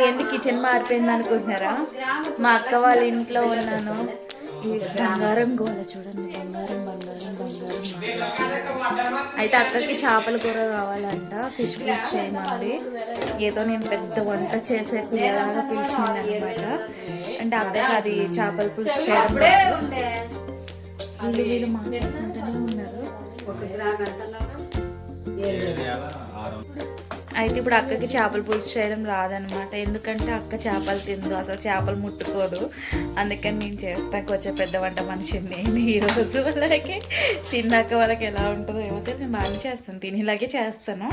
ఏంటి కిచెన్ మారిపోయింది అనుకుంటున్నారా? మా అక్క వాళ్ళ ఇంట్లో ఉన్నాను. ఈ బంగారం గోల చూడండి, బంగారం బంగారం బంగారం బంగారం. అయితే అక్కకి చేపల కూర కావాలంట, ఫిష్ పులుసు చేయమంది. ఏదో నేను పెద్ద వంట చేసే పిల్లలాగా పిలిచింది అనమాట. అంటే అక్కకి అది చేపల పులుసు చేయడం వీళ్ళు మాట్లాడుకుంటూనే ఉన్నారు. అయితే ఇప్పుడు అక్కకి చేపల పులుసు చేయడం రాదనమాట. ఎందుకంటే అక్క చేపలు తిందు, అసలు చేపలు ముట్టుకోదు. అందుకని నేను చేస్తాను, కొంచెం పెద్ద వంట మనిషిని నేను ఈరోజు. వాళ్ళకి తిన్నాక వాళ్ళకి ఎలా ఉంటుందో ఏమో తెలియదు, నేను బాగానే చేస్తాను, తినేలాగే చేస్తాను.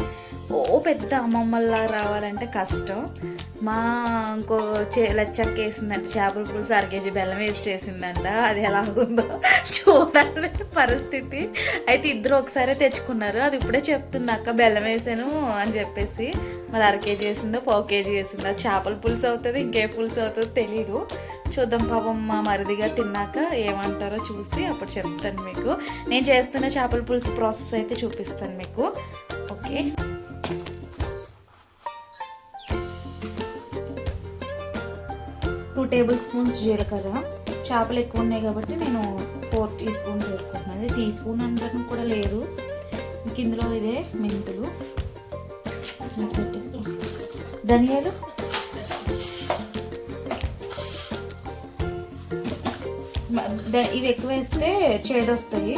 ఓ పెద్ద అమ్మమ్మల్లా రావాలంటే కష్టం. మా ఇంకో లచ్చక్క వేసిందంటే చేపల పులుసు 1/2 kg బెల్లం వేసి చేసిందంట. అది ఎలా ఉందో చూడాలి పరిస్థితి. అయితే ఇద్దరు ఒకసారి తెచ్చుకున్నారు. అది ఇప్పుడే చెప్తుంది, అక్క బెల్లం వేసాను అని చెప్పేసి. మరి 1/2 kg వేసిందో 1/4 kg వేసిందో. చేపల పులుసు అవుతుంది, ఇంకే పులుసు అవుతుందో తెలీదు. చూద్దాం, పాపం మా మరిదిగా తిన్నాక ఏమంటారో చూసి అప్పుడు చెప్తాను మీకు. నేను చేస్తున్న చేపల పులుసు ప్రాసెస్ అయితే చూపిస్తాను మీకు. ఓకే, 2 tablespoons జీలకర్ర. చేపలు ఎక్కువ ఉన్నాయి కాబట్టి నేను 4 teaspoons వేసుకుంటున్నాను. టీ స్పూన్ అంటే కూడా లేదు. ఇందులో ఇదే మెంతులు, ధనియాలు, ఇవి ఎక్కువ వేస్తే చేదొస్తాయి.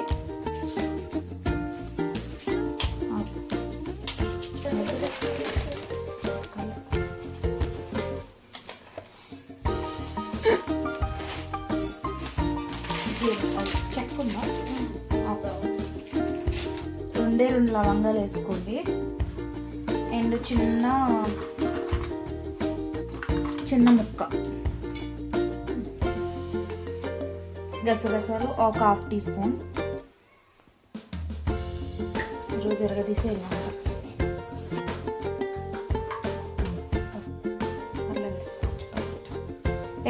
చెక్కుందా, 2 లవంగాలు వేసుకోండి. అండ్ చిన్న ముక్క గసగసాలు, 1/2 teaspoon. ఈరోజు ఎరగదీసే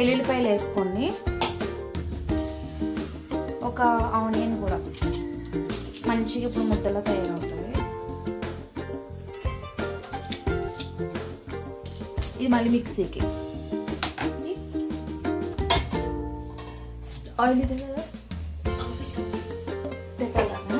ఎల్లుల్లిపాయలు వేసుకోండి. ఒక ఆనియన్ కూడా మంచిగా ఇప్పుడు ముద్దలా తయారవుతుంది. ఇది మళ్ళీ మిక్సీకి. ఆయిల్ ఇది కదా పెట్టాలన్నా.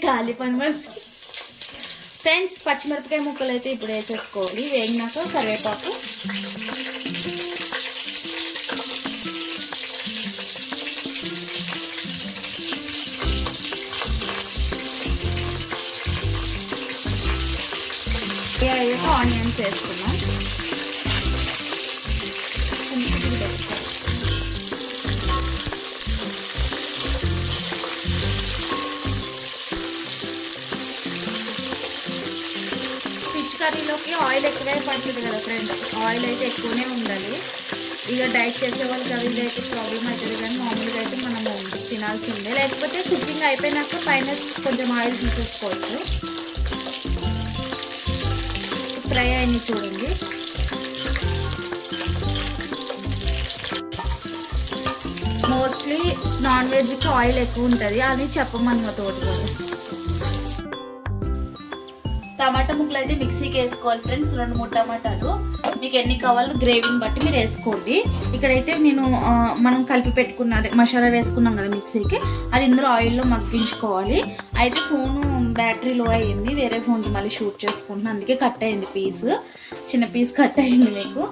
కాలి పని మనిషి. ఫ్రెండ్స్, పచ్చిమిరపకాయ ముక్కలు అయితే ఇప్పుడు వేసేసుకోవాలి. వేగినాక కరివేపాకు, అయ్యాక ఆనియన్స్ వేసుకున్నాం. ఫిష్ కర్రీలోకి ఆయిల్ ఎక్కువే పడుతుంది కదా ఫ్రెండ్స్, ఆయిల్ అయితే ఎక్కువనే ఉండాలి. ఇక డైట్ చేసే వాళ్ళకి అవి అయితే ప్రాబ్లం అవుతుంది, కానీ మామూలుగా అయితే మనము తినాల్సిందే. లేకపోతే కుకింగ్ అయిపోయినాక పైన కొంచెం ఆయిల్ తీసేసుకోవచ్చు. ఫ్రై అయింది చూడండి. మోస్ట్లీ నాన్ వెజ్కి ఆయిల్ ఎక్కువ ఉంటుంది, అది చెప్పమని మా తోటలో. టమాటా ముక్కలు అయితే మిక్సీకి వేసుకోవాలి ఫ్రెండ్స్. 2-3 టమాటాలు, మీకు ఎన్ని కావాలో గ్రేవీని బట్టి మీరు వేసుకోండి. ఇక్కడైతే నేను మనం కలిపి పెట్టుకున్నది మసాలా వేసుకున్నాం కదా మిక్సీకి, అది ఇందులో ఆయిల్లో మగ్గించుకోవాలి. అయితే ఫోను బ్యాటరీ లో అయ్యింది, వేరే ఫోన్కి మళ్ళీ షూట్ చేసుకుంటున్నాను, అందుకే కట్ అయింది పీస్, చిన్న పీస్ కట్ అయింది మీకు.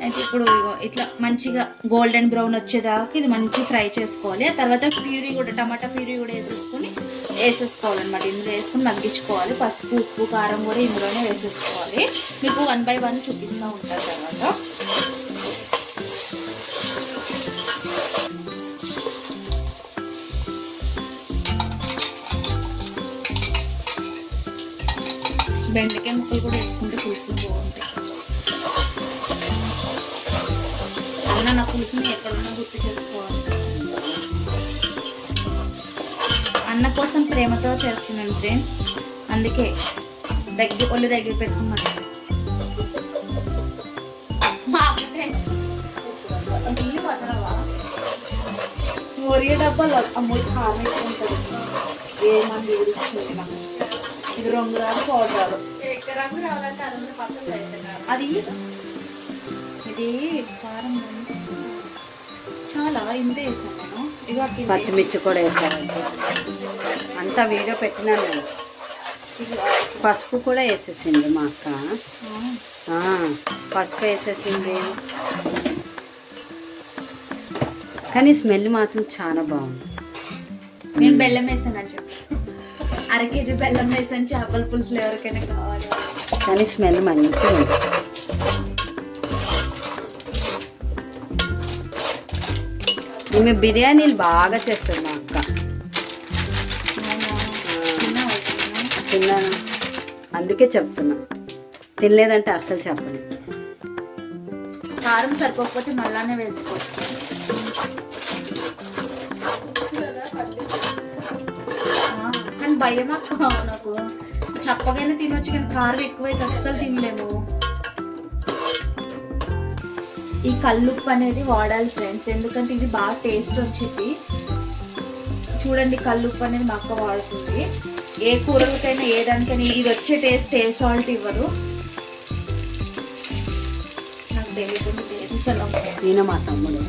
అయితే ఇప్పుడు ఇట్లా మంచిగా గోల్డెన్ బ్రౌన్ వచ్చేదాకా ఇది మంచిగా ఫ్రై చేసుకోవాలి. ఆ తర్వాత ప్యూరీ కూడా, టమాటా ప్యూరీ కూడా వేసేసుకోవాలన్నమాట. ఇందులో వేసుకుని మగ్గించుకోవాలి. పసుపు, ఉప్పు, కారం కూడా ఇందులోనే వేసేసుకోవాలి. మీకు 1 by 1 చూపిస్తూ ఉంటారు తర్వాత. బెండకాయ ముక్కలు కూడా వేసుకుంటే పులుసులు బాగుంటాయి. అన్న నా పులుసుని ఎక్కడున్నా గుర్తు చేసుకోవాలి. అన్న కోసం ప్రేమతో చేస్తున్నాను ఫ్రెండ్స్, అందుకే ఒళ్ళు దగ్గర పెట్టుకున్నాను. ఒరియా డబ్బాలు అమ్ముడు కారం ఉంటుంది ఏమంది ఇది రంగురాలు పౌడర్ అది ఇది కారం చాలా ఇంత వేసాను నేను ఇక పచ్చిమిర్చి కూడా వేసానండి అంతా వీడియో పెట్టినాను నేను. పసుపు కూడా వేసేసింది మా అక్క. పసుపు వేసేసింది కానీ స్మెల్ మాత్రం చాలా బాగుంది. నేను బెల్లం వేసాను అని చెప్పి 1/2 కేజీ బెల్లం వేసాను చేపల పులుసులు ఎవరికైనా కావాలి కానీ స్మెల్ మంచిగా ఉంది. ఈమె బిర్యానీలు బాగా చేస్తుంది మా అక్క. తిన్నాను అందుకే చెప్తున్నా, తినలేదంటే అస్సలు చెప్పను. కారం సరిపోకపోతే మళ్ళానే వేసుకోవచ్చు. కానీ భయం అక్క నాకు చప్పగానే తినొచ్చు కానీ కారం ఎక్కువైతే అస్సలు తినలేము. ఈ కల్లుప్పు అనేది వాడాలి ఫ్రెండ్స్, ఎందుకంటే ఇది బాగా టేస్ట్ వచ్చింది. చూడండి కల్లుప్పు అనేది మా అక్క వాడుతుంది. ఏ కూరలకైనా ఏ దానికైనా ఇది వచ్చే టేస్ట్ ఏ సాల్ట్ ఇవ్వదు. నాకు తెలియకుండా చేసేసాను. నేను మా తమ్ముడు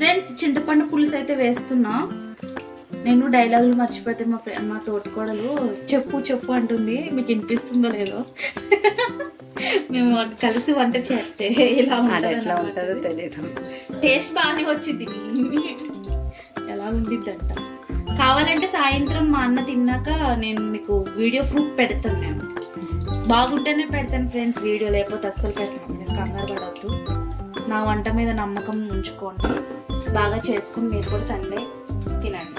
ఫ్రెండ్స్ చింతపండు పులుసు అయితే వేస్తున్నా. నేను డైలాగులు మర్చిపోతే మా తోటికోడలు చెప్పు చెప్పు అంటుంది. మీకు వినిపిస్తుందో లేదో మేము కలిసి వంట చేస్తే ఇలా ఎట్లా ఉంటుందో తెలియదు. టేస్ట్ బాగానే వచ్చింది. ఎలా ఉండిద్దంట కావాలంటే సాయంత్రం మా అన్న తిన్నాక నేను మీకు వీడియో ప్రూఫ్ పెడతాను. నేను బాగుంటేనే పెడతాను ఫ్రెండ్స్ వీడియో, లేకపోతే అస్సలు పెట్టను. నేను కంగారు పడవద్దు, నా వంట మీద నమ్మకం ఉంచుకోండి. బాగా చేసుకుని మీరు కూడా సండే తినండి.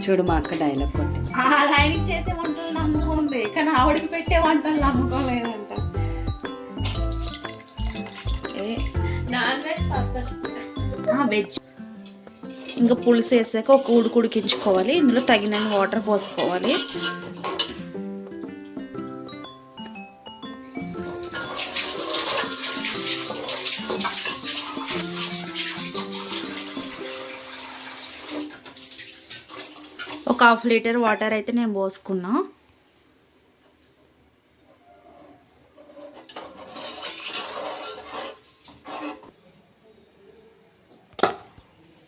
చూడు మా అక్క డైలాగ్ కొట్టి ఆయనకి చేసే వంటలు నమ్మకం ఉంది కానీ ఆవిడకి పెట్టే వంటలు నమ్మకం లేదంట. వెజ్ ఇంకా పులుసు వేసాక ఒక ఉడికించుకోవాలి. ఇందులో తగినన్ని వాటర్ పోసుకోవాలి. ఒక 1/2 లీటర్ వాటర్ అయితే నేను పోసుకున్నా.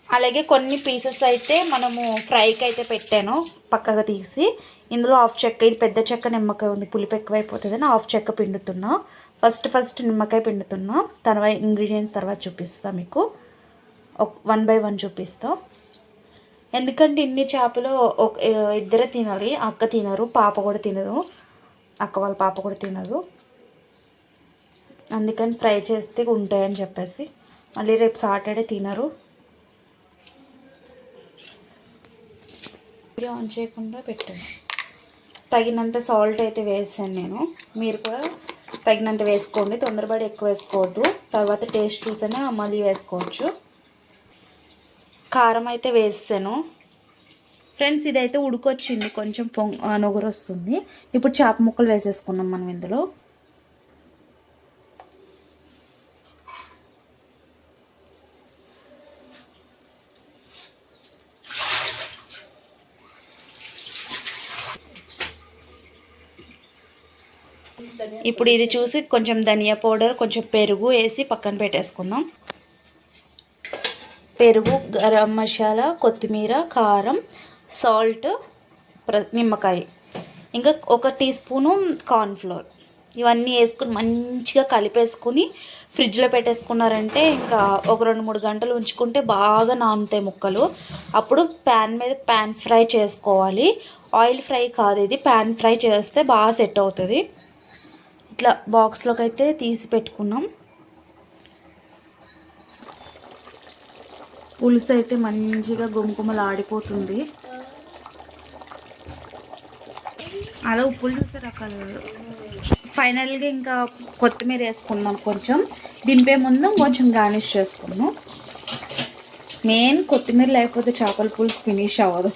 అలాగే కొన్ని పీసెస్ అయితే మనము ఫ్రైకి అయితే పెట్టాను పక్కగా తీసి. ఇందులో 1/2 చెక్క, ఇది పెద్ద చెక్క నిమ్మకాయ ఉంది, పులుపు ఎక్కువైపోతుందని 1/2 చెక్క పిండుతున్నా. ఫస్ట్ నిమ్మకాయ పిండుతున్నా, తర్వాత ఇంగ్రీడియంట్స్ తర్వాత చూపిస్తా మీకు. 1 by 1 చూపిస్తా. ఎందుకంటే ఇన్ని చేపలు ఇద్దరే తినాలి. అక్క తినరు, పాప కూడా తినదు, అక్క వాళ్ళ పాప కూడా తినదు. అందుకని ఫ్రై చేస్తే ఉంటాయని చెప్పేసి. మళ్ళీ రేపు సాటర్డే తినరు. వీడియో ఆన్ చేయకుండా పెట్టండి. తగినంత సాల్ట్ అయితే వేసాను నేను, మీరు కూడా తగినంత వేసుకోండి. తొందరపడి ఎక్కువ వేసుకోవద్దు, తర్వాత టేస్ట్ చూసైనా మళ్ళీ వేసుకోవచ్చు. కారం అయితే వేసాను ఫ్రెండ్స్. ఇదైతే ఉడికొచ్చింది, కొంచెం నొగరు వస్తుంది. ఇప్పుడు చేప ముక్కలు వేసేసుకున్నాం మనం ఇందులో. ఇప్పుడు ఇది చూసి కొంచెం ధనియా పౌడర్, కొంచెం పెరుగు వేసి పక్కన పెట్టేసుకుందాం. పెరుగు, గరం మసాలా, కొత్తిమీర, కారం, సాల్ట్, నిమ్మకాయ, ఇంకా 1 టీ స్పూను కార్న్ఫ్లోర్, ఇవన్నీ వేసుకుని మంచిగా కలిపేసుకుని ఫ్రిడ్జ్లో పెట్టేసుకున్నారంటే ఇంకా ఒక 2-3 గంటలు ఉంచుకుంటే బాగా నానుతాయి ముక్కలు. అప్పుడు ప్యాన్ ఫ్రై చేసుకోవాలి. ఆయిల్ ఫ్రై కాదు ఇది, ప్యాన్ ఫ్రై చేస్తే బాగా సెట్ అవుతుంది. ఇట్లా బాక్స్లోకి అయితే తీసి పెట్టుకున్నాం. పులుసు అయితే మంచిగా గుమగుమలు ఆడిపోతుంది. అలా ఉప్పులు చూస్తే రకాలు ఫైనల్గా ఇంకా కొత్తిమీర వేసుకుందాం కొంచెం. దింపే ముందు కొంచెం గార్నిష్ చేసుకుందాం. మెయిన్ కొత్తిమీర లేకపోతే చేపల పులుసు ఫినిష్ అవ్వదు.